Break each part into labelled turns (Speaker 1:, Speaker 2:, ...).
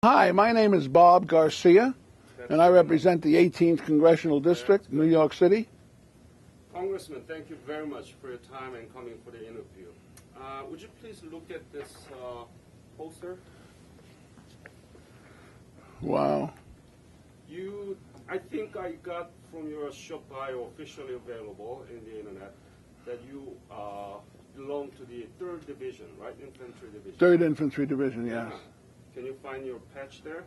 Speaker 1: Hi, my name is Bob Garcia, and I represent the 18th Congressional District, New York City.
Speaker 2: Congressman, thank you very much for your time and coming for the interview. Would you please look at this poster?
Speaker 1: Wow.
Speaker 2: I think I got from your shop bio officially available in the internet that you belong to the 3rd Division, right? Infantry Division.
Speaker 1: 3rd Infantry Division, yes.
Speaker 2: Yeah. Can you find your patch there?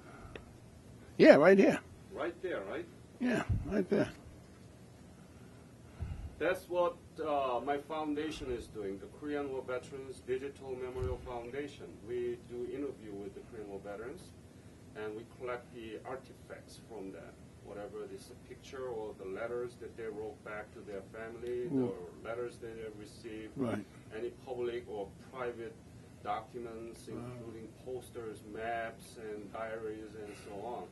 Speaker 1: Yeah, right here.
Speaker 2: Right there, right?
Speaker 1: Yeah, right there.
Speaker 2: That's what my foundation is doing, the Korean War Veterans Digital Memorial Foundation. We do interview with the Korean War veterans, and we collect the artifacts from them, whatever it is, a picture or the letters that they wrote back to their family, or letters that they received, any public or private documents, including posters, maps, and diaries, and so on.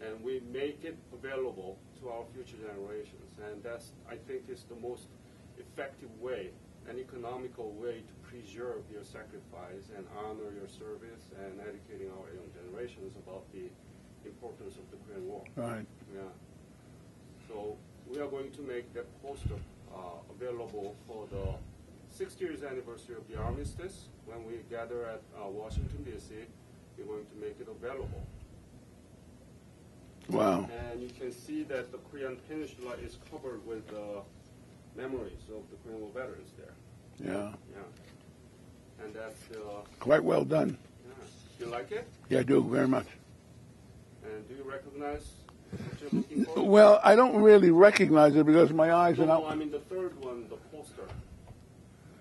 Speaker 2: And we make it available to our future generations. And that's, I think, is the most effective way, an economical way to preserve your sacrifice and honor your service and educating our young generations about the importance of the Korean War.
Speaker 1: Right.
Speaker 2: Yeah. So we are going to make that poster available for the 60th years anniversary of the armistice. When we gather at Washington, D.C., we're going to make it available.
Speaker 1: Wow.
Speaker 2: And you can see that the Korean Peninsula is covered with memories of the Korean War veterans there.
Speaker 1: Yeah.
Speaker 2: Yeah. And that's
Speaker 1: quite well done.
Speaker 2: Yeah. You like it?
Speaker 1: Yeah, I do, very much.
Speaker 2: And do you recognize what you're looking for?
Speaker 1: Well, I don't really recognize it because my eyes are not...
Speaker 2: No, I mean the third one, the poster,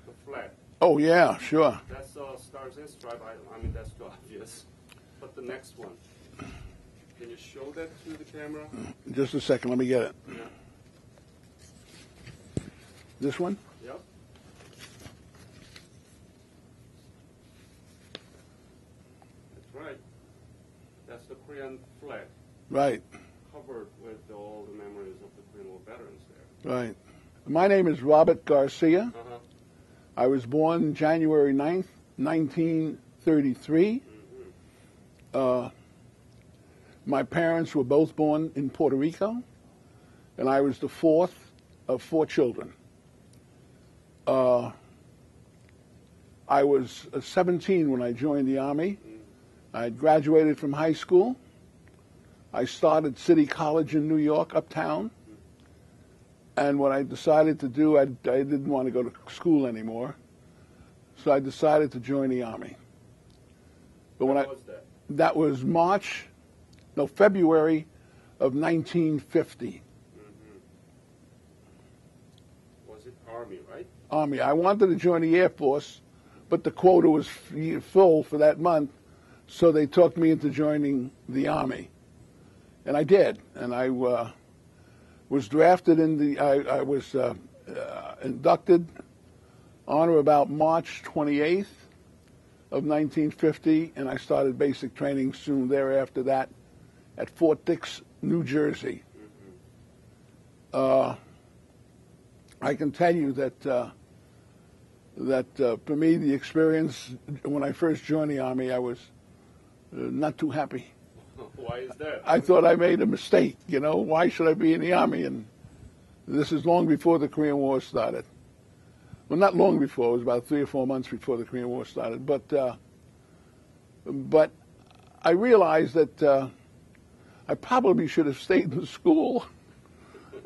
Speaker 2: the flag.
Speaker 1: Oh, yeah, sure.
Speaker 2: That's Stars and Stripes. I mean, that's too obvious. But the next one, can you show that to the camera?
Speaker 1: Just a second, let me get it.
Speaker 2: Yeah.
Speaker 1: This one?
Speaker 2: Yep. That's right. That's the Korean flag.
Speaker 1: Right.
Speaker 2: Covered with all the memories of the Korean War veterans there.
Speaker 1: Right. My name is Robert Garcia.
Speaker 2: Uh-huh.
Speaker 1: I was born January 9th, 1933. My parents were both born in Puerto Rico, and I was the 4th of 4 children. I was 17 when I joined the Army. I had graduated from high school. I started City College in New York, uptown. And what I decided to do, I didn't want to go to school anymore, so I decided to join the Army. But
Speaker 2: when was that?
Speaker 1: That was February of 1950.
Speaker 2: Was it Army, right?
Speaker 1: Army. I wanted to join the Air Force, but the quota was full for that month, so they talked me into joining the Army. And I did, and I was drafted in the, I was inducted on or about March 28th of 1950, and I started basic training soon thereafter that at Fort Dix, New Jersey. I can tell you that for me, the experience when I first joined the Army, I was not too happy.
Speaker 2: Why is that?
Speaker 1: I thought I made a mistake, you know. Why should I be in the Army? And this is long before the Korean War started. Well, not long before. It was about 3 or 4 months before the Korean War started. But I realized that I probably should have stayed in school,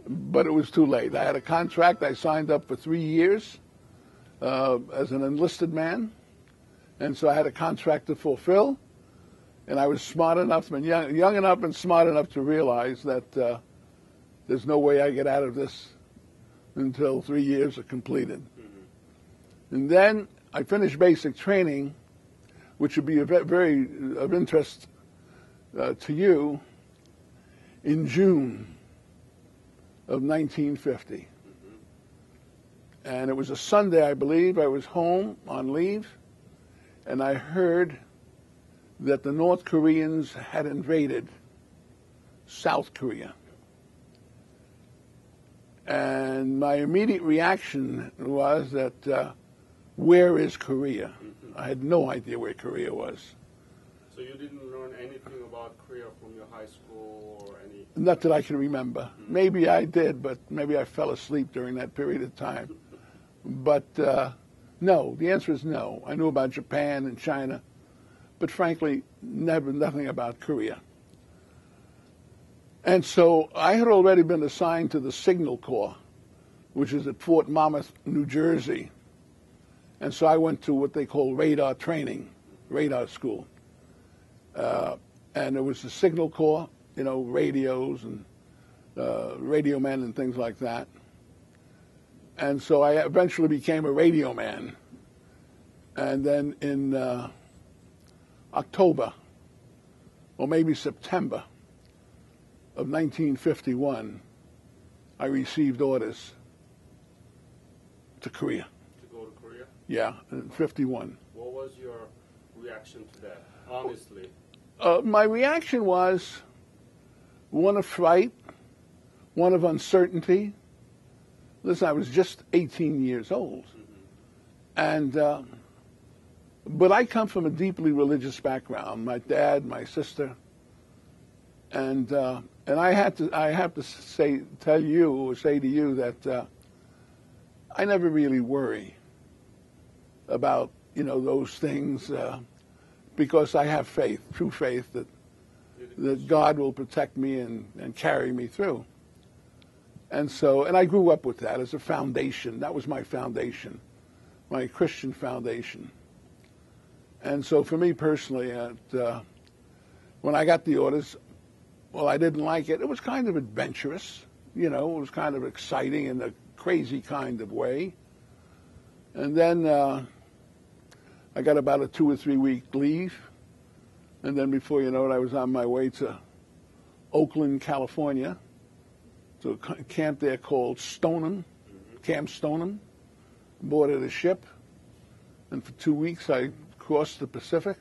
Speaker 1: but it was too late. I had a contract. I signed up for 3 years as an enlisted man, and so I had a contract to fulfill. And I was smart enough and young enough and smart enough to realize that there's no way I get out of this until 3 years are completed. And then I finished basic training, which would be very of interest to you, in June of 1950. And it was a Sunday, I believe. I was home on leave, and I heard that the North Koreans had invaded South Korea. And my immediate reaction was that, where is Korea? I had no idea where Korea was.
Speaker 2: So So you didn't learn anything about Korea from your high school or any?
Speaker 1: Not that I can remember. Maybe I did, but maybe I fell asleep during that period of time. But no, the answer is no. I knew about Japan and China, but frankly, nothing about Korea. And so I had already been assigned to the Signal Corps, which is at Fort Monmouth, New Jersey. And so I went to what they call radar training, radar school. And it was the Signal Corps, you know, radios and radio men and things like that. And so I eventually became a radio man. And then in October, or maybe September of 1951, I received orders to Korea.
Speaker 2: To go to Korea?
Speaker 1: Yeah, in 51.
Speaker 2: What was your reaction to that, honestly?
Speaker 1: My reaction was one of fright, one of uncertainty. Listen, I was just 18 years old. And, but I come from a deeply religious background. My dad, my sister, and I have to tell you that I never really worry about, you know, those things because I have faith, true faith that God will protect me and carry me through. And so, and I grew up with that as a foundation. That was my foundation, my Christian foundation. And so for me personally, when I got the orders, well, I didn't like it. It was kind of adventurous, you know, it was kind of exciting in a crazy kind of way. And then I got about a 2 or 3 week leave. And then before you know it, I was on my way to Oakland, California, to a camp there called Stoneham, Camp Stoneham, boarded a ship. And for 2 weeks I crossed the Pacific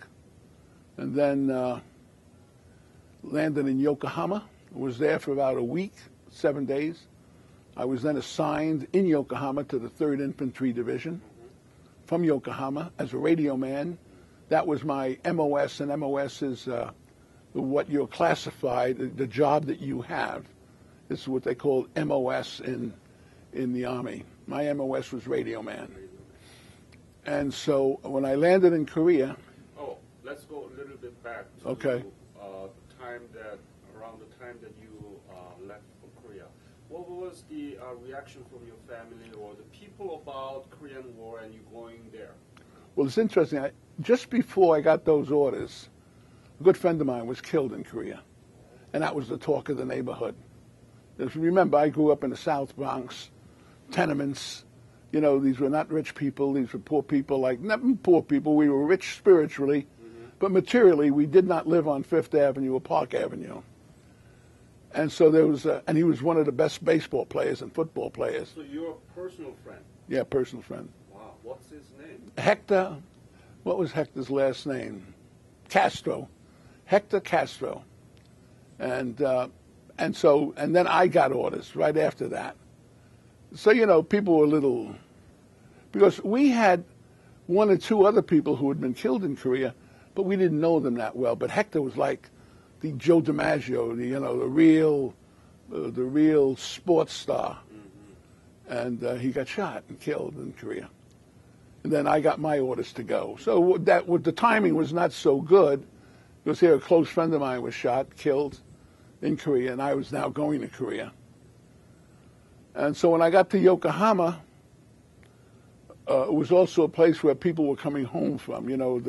Speaker 1: and then landed in Yokohama. Was there for about a week, 7 days. I was then assigned in Yokohama to the 3rd Infantry Division from Yokohama as a radio man. That was my MOS, and MOS is what you're classified, the job that you have. This is what they call MOS in the Army. My MOS was radio man. And so when I landed in Korea...
Speaker 2: Oh, let's go a little bit back to
Speaker 1: okay.
Speaker 2: Around the time that you left for Korea. What was the reaction from your family or the people about Korean War and you going there?
Speaker 1: Well, it's interesting. Just before I got those orders, a good friend of mine was killed in Korea. And that was the talk of the neighborhood. If you remember, I grew up in the South Bronx, tenements. You know, these were not rich people. These were poor people, like, not poor people. We were rich spiritually, but materially, we did not live on Fifth Avenue or Park Avenue. And so there was, and he was one of the best baseball players and football players.
Speaker 2: So you're a personal friend?
Speaker 1: Yeah, personal friend.
Speaker 2: Wow, what's his name?
Speaker 1: Hector, what was Hector's last name? Castro. Hector Castro. And then I got orders right after that. So, you know, people were a little, because we had 1 or 2 other people who had been killed in Korea, but we didn't know them that well. But Hector was like the Joe DiMaggio, the real sports star. And he got shot and killed in Korea. And then I got my orders to go. So the timing was not so good, because here a close friend of mine was shot, killed in Korea, and I was now going to Korea. And so when I got to Yokohama, it was also a place where people were coming home from, you know.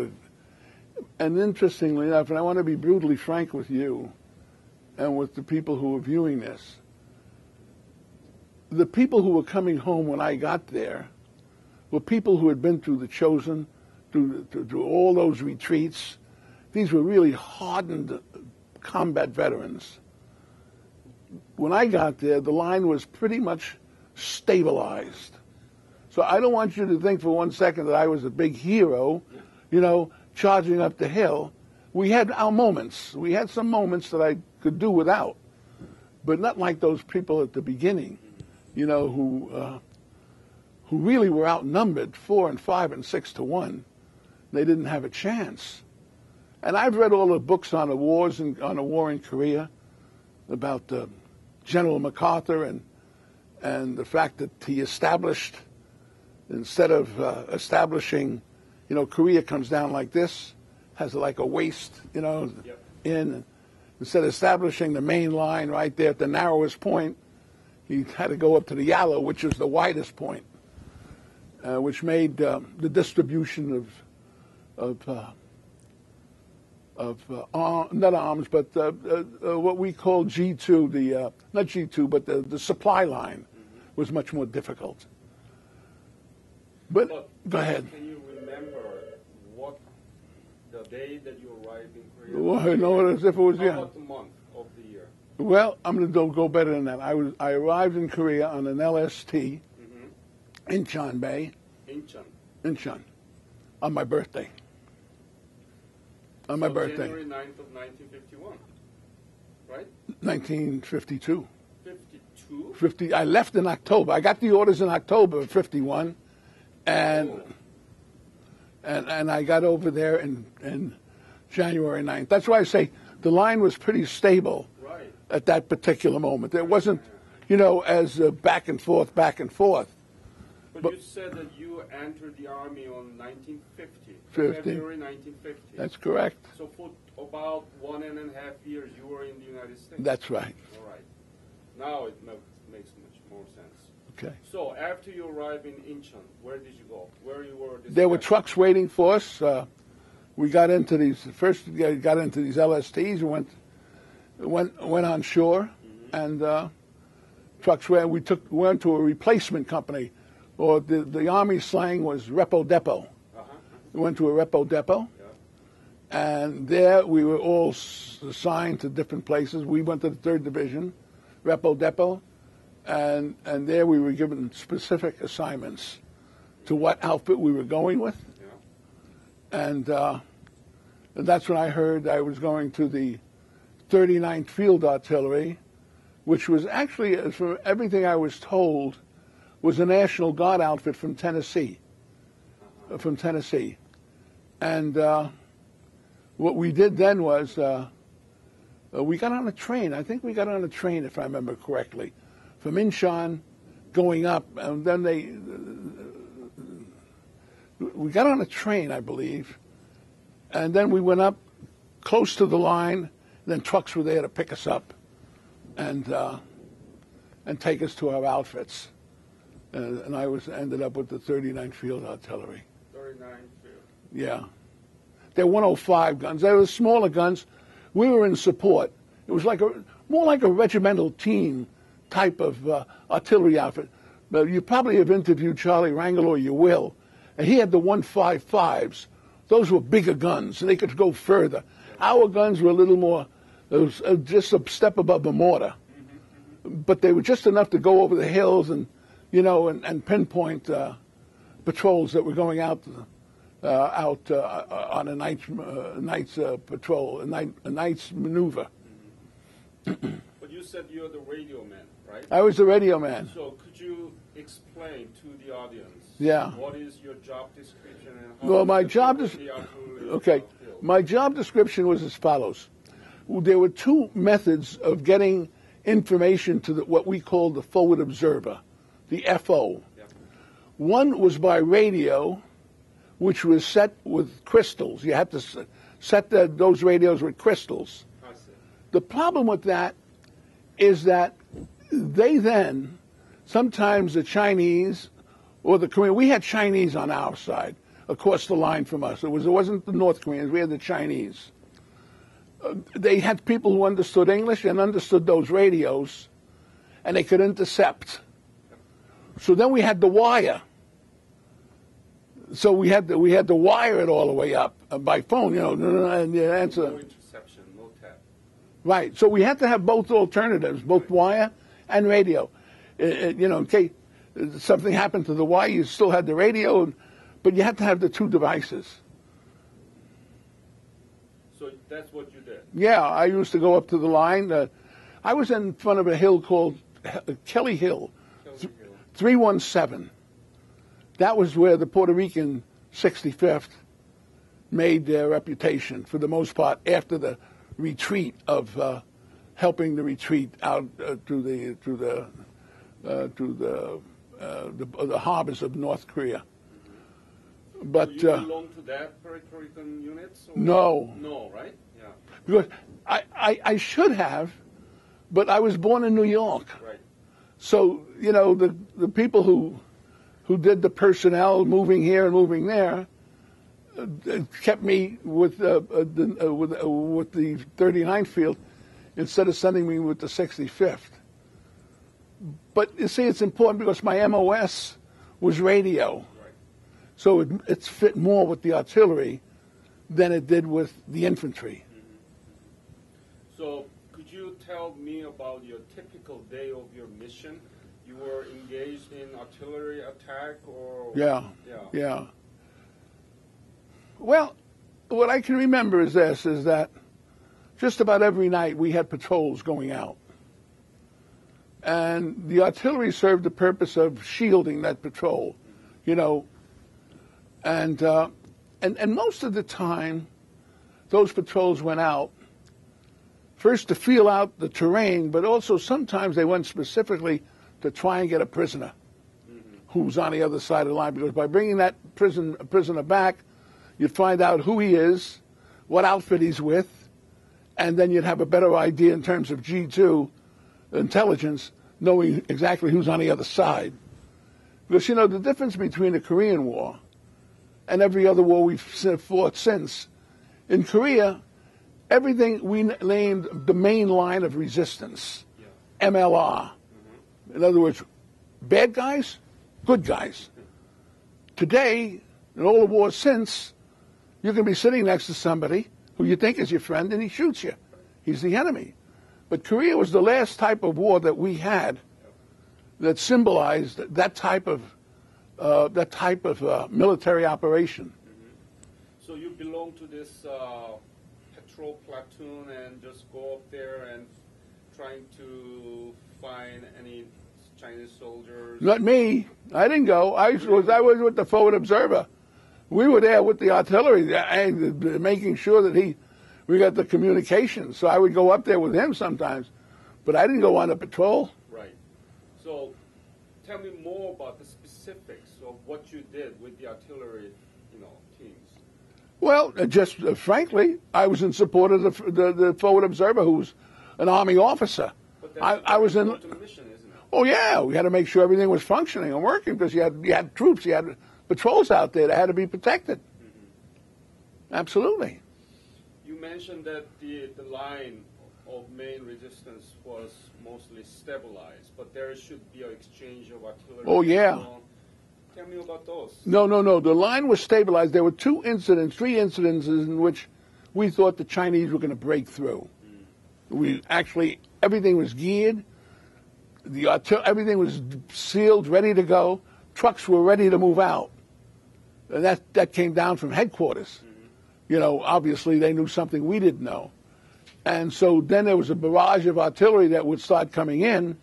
Speaker 1: And interestingly enough, and I want to be brutally frank with you and with the people who are viewing this, the people who were coming home when I got there were people who had been through the Chosen, through all those retreats. These were really hardened combat veterans. When I got there, the line was pretty much stabilized. So I don't want you to think for 1 second that I was a big hero, you know, charging up the hill. We had our moments. We had some moments that I could do without, but not like those people at the beginning, you know, who really were outnumbered 4 and 5 and 6 to 1. They didn't have a chance. And I've read all the books on the wars and on the war in Korea, about General MacArthur and the fact that he established, instead of establishing, Korea comes down like this, has like a waist, in. Instead of establishing the main line right there at the narrowest point, he had to go up to the Yellow, which is the widest point, which made the distribution of not arms, but what we call G2, not G2, but the supply line was much more difficult. But go ahead.
Speaker 2: Can you remember what the day that you arrived in Korea?
Speaker 1: Well, I know it as if it was,
Speaker 2: How about the month of the year?
Speaker 1: Well, I'm going to go better than that. I arrived in Korea on an LST in Bay. Incheon. On my birthday. On my birthday.
Speaker 2: January 9th of 1951, right?
Speaker 1: 1952.
Speaker 2: 52?
Speaker 1: 50. I left in October. I got the orders in October of 51, and I got over there in January 9th. That's why I say the line was pretty stable at that particular moment. It wasn't, as back and forth. But
Speaker 2: you said that you entered the Army on 1950,
Speaker 1: 50.
Speaker 2: February 1950.
Speaker 1: That's correct.
Speaker 2: So for about 1.5 years you were in the United States.
Speaker 1: That's right.
Speaker 2: All right. Now it makes much more sense.
Speaker 1: Okay.
Speaker 2: So after you arrived in Incheon, where did you go? Where you were?
Speaker 1: There were trucks waiting for us. We got into these LSTs and went on shore, and trucks where we went to a replacement company, or the Army slang was repo depot. We went to a repo depot, and there we were all assigned to different places. We went to the 3rd Division, repo depot, and there we were given specific assignments to what outfit we were going with. And that's when I heard I was going to the 39th Field Artillery, which was actually, from everything I was told, was a National Guard outfit from Tennessee. And what we did then was we got on a train. I think we got on a train, if I remember correctly, from Incheon going up. And then we got on a train, I believe. And then we went up close to the line. Then trucks were there to pick us up and take us to our outfits. And I ended up with the 39th Field Artillery.
Speaker 2: 39th Field.
Speaker 1: Yeah. They're 105 guns. They were smaller guns. We were in support. It was more like a regimental team type of artillery outfit. But you probably have interviewed Charlie Rangel, or you will. And he had the 155s. Those were bigger guns, and they could go further. Our guns were a little more, just a step above the mortar. But they were just enough to go over the hills and pinpoint patrols that were going out on a night's patrol, a night's maneuver.
Speaker 2: But you said you're the radio man, right?
Speaker 1: I was the radio man.
Speaker 2: So could you explain to the audience?
Speaker 1: Yeah.
Speaker 2: What is your job description and how?
Speaker 1: Well, my job my job description was as follows. There were two methods of getting information to what we called the forward observer, the FO.
Speaker 2: Yeah.
Speaker 1: One was by radio, which was set with crystals. You had to set those radios with crystals.
Speaker 2: I see.
Speaker 1: The problem with that is that they then, sometimes the Chinese or the Korean, we had Chinese on our side, across the line from us. It wasn't the North Koreans, we had the Chinese. They had people who understood English and understood those radios, and they could intercept. So then we had the wire. So we had to wire it all the way up by phone, and you answer.
Speaker 2: No interception, no tap.
Speaker 1: Right. So we had to have both alternatives, both wire and radio. In case something happened to the wire, you still had the radio, but you had to have the two devices.
Speaker 2: So that's what you did?
Speaker 1: Yeah, I used to go up to the line. I was in front of a hill called Kelly Hill, 317. That was where the Puerto Rican 65th made their reputation for the most part after the retreat of helping the retreat out to the harbors of North Korea. But
Speaker 2: so you belong to that Puerto unit?
Speaker 1: No.
Speaker 2: No, right? Yeah.
Speaker 1: Because I should have, but I was born in New York.
Speaker 2: Right.
Speaker 1: So, you know, the people who did the personnel moving here and moving there kept me with the 39th field instead of sending me with the 65th. But you see, it's important because my MOS was radio.
Speaker 2: Right.
Speaker 1: So it's fit more with the artillery than it did with the infantry.
Speaker 2: Mm-hmm. So could you tell me about your typical day of your mission? You were engaged in artillery attack or?
Speaker 1: Yeah. Well, what I can remember is that just about every night we had patrols going out. And the artillery served the purpose of shielding that patrol, you know. And most of the time, those patrols went out, first to feel out the terrain, but also sometimes they went specifically to try and get a prisoner who's on the other side of the line. Because by bringing that prisoner back, you'd find out who he is, what outfit he's with, and then you'd have a better idea in terms of G2 intelligence, knowing exactly who's on the other side. Because, you know, the difference between the Korean War and every other war we've fought since, in Korea, everything we named the main line of resistance, MLR. In other words, bad guys, good guys. Today, in all the wars since, you can be sitting next to somebody who you think is your friend and he shoots you. He's the enemy. But Korea was the last type of war that we had that symbolized that type of military operation.
Speaker 2: Mm-hmm. So you belong to this patrol platoon and just go up there and trying to find any Chinese soldiers?
Speaker 1: Not me. I didn't go. I was with the forward observer. We were there with the artillery, making sure that we got the communication. So I would go up there with him sometimes, but I didn't go on the patrol.
Speaker 2: Right. So tell me more about the specifics of what you did with the artillery, teams.
Speaker 1: Well, just frankly, I was in support of the forward observer, who's an Army officer.
Speaker 2: But that's
Speaker 1: I was in.
Speaker 2: Mission, isn't it?
Speaker 1: Oh yeah, we had to make sure everything was functioning and working because you had troops, you had patrols out there that had to be protected. Mm-hmm. Absolutely.
Speaker 2: You mentioned that the line of main resistance was mostly stabilized, but there should be an exchange of artillery.
Speaker 1: Oh yeah.
Speaker 2: Tell me about those.
Speaker 1: No. The line was stabilized. There were three incidents in which we thought the Chinese were going to break through. Everything was geared. Everything was sealed, ready to go. Trucks were ready to move out. And that came down from headquarters. Mm-hmm. Obviously they knew something we didn't know. And so then there was a barrage of artillery that would start coming in.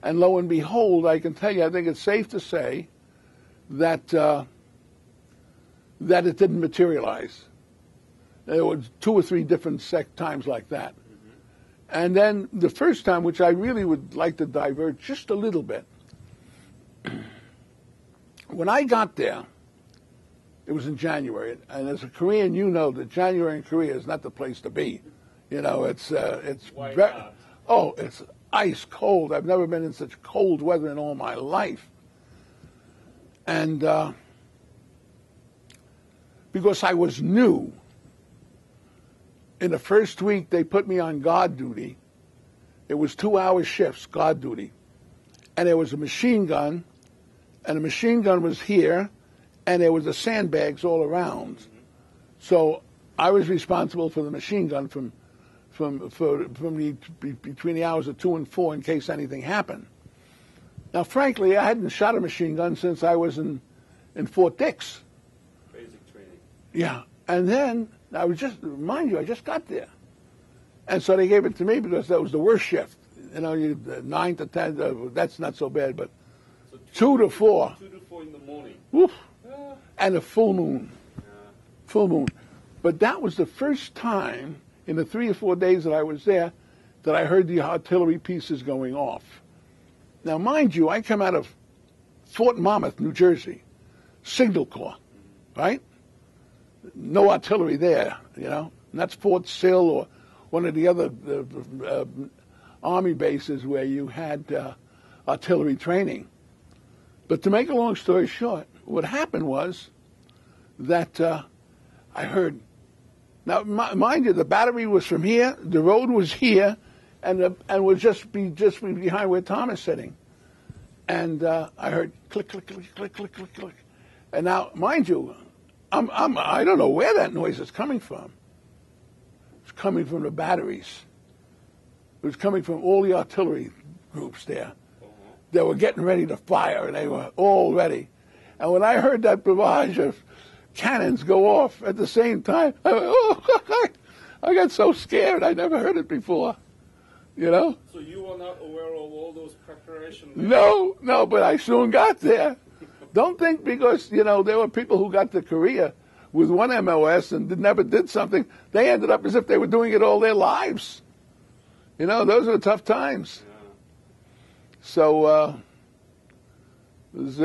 Speaker 1: And lo and behold, I can tell you, I think it's safe to say that it didn't materialize. There were 2 or 3 different times like that. And then the first time, which I really would like to divert just a little bit, when I got there, it was in January, and as a Korean, you know that January in Korea is not the place to be. It's it's ice cold. I've never been in such cold weather in all my life. And because I was new, in the first week, they put me on guard duty. It was 2-hour shifts, guard duty. And there was a machine gun, and the machine gun was here, and there was the sandbags all around. So I was responsible for the machine gun from between the hours of 2 and 4 in case anything happened. Now, frankly, I hadn't shot a machine gun since I was in Fort Dix.
Speaker 2: Basic training.
Speaker 1: Yeah. And then, I just got there. And so they gave it to me because that was the worst shift. 9 to 10, that's not so bad, but
Speaker 2: so
Speaker 1: 2 to 4.
Speaker 2: 2 to 4 in the morning.
Speaker 1: Woof. And a full moon.
Speaker 2: Yeah.
Speaker 1: Full moon. But that was the first time in the 3 or 4 days that I was there that I heard the artillery pieces going off. Now, mind you, I come out of Fort Monmouth, New Jersey, Signal Corps, right? No artillery there, you know. And that's Fort Sill or one of the other Army bases where you had artillery training. But to make a long story short, what happened was that I heard, now mind you, the battery was from here, the road was here, and would just be behind where Tom is sitting. And I heard click, click, click, click, click, click, click. And now, mind you, I don't know where that noise is coming from. It's coming from the batteries. It was coming from all the artillery groups there. They were getting ready to fire, and they were all ready. And when I heard that barrage of cannons go off at the same time, I got so scared. I never heard it before, you know?
Speaker 2: So you were not aware of all those preparations?
Speaker 1: No, but I soon got there. Don't think because, you know, there were people who got to Korea with one MOS and never did something, they ended up as if they were doing it all their lives. You know, those are tough times.
Speaker 2: Yeah.
Speaker 1: So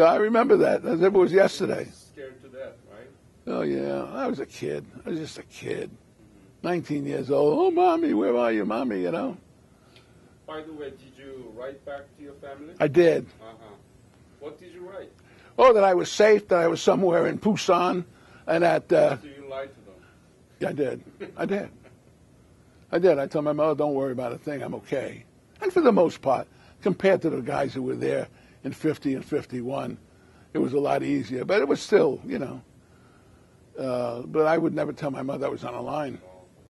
Speaker 1: I remember that as if it was yesterday.
Speaker 2: Scared to death, right?
Speaker 1: Oh, yeah. I was a kid. I was just a kid. 19 years old. Oh, Mommy, where are you, Mommy, you know?
Speaker 2: By the way, did you write back to your family?
Speaker 1: I did.
Speaker 2: Uh-huh. What did you write?
Speaker 1: Oh, that I was safe, that I was somewhere in Busan, and that...
Speaker 2: So you lied to them?
Speaker 1: Yeah, I did. I told my mother, don't worry about a thing, I'm okay. And for the most part, compared to the guys who were there in 50 and 51, it was a lot easier. But it was still, you know. But I would never tell my mother I was on a line.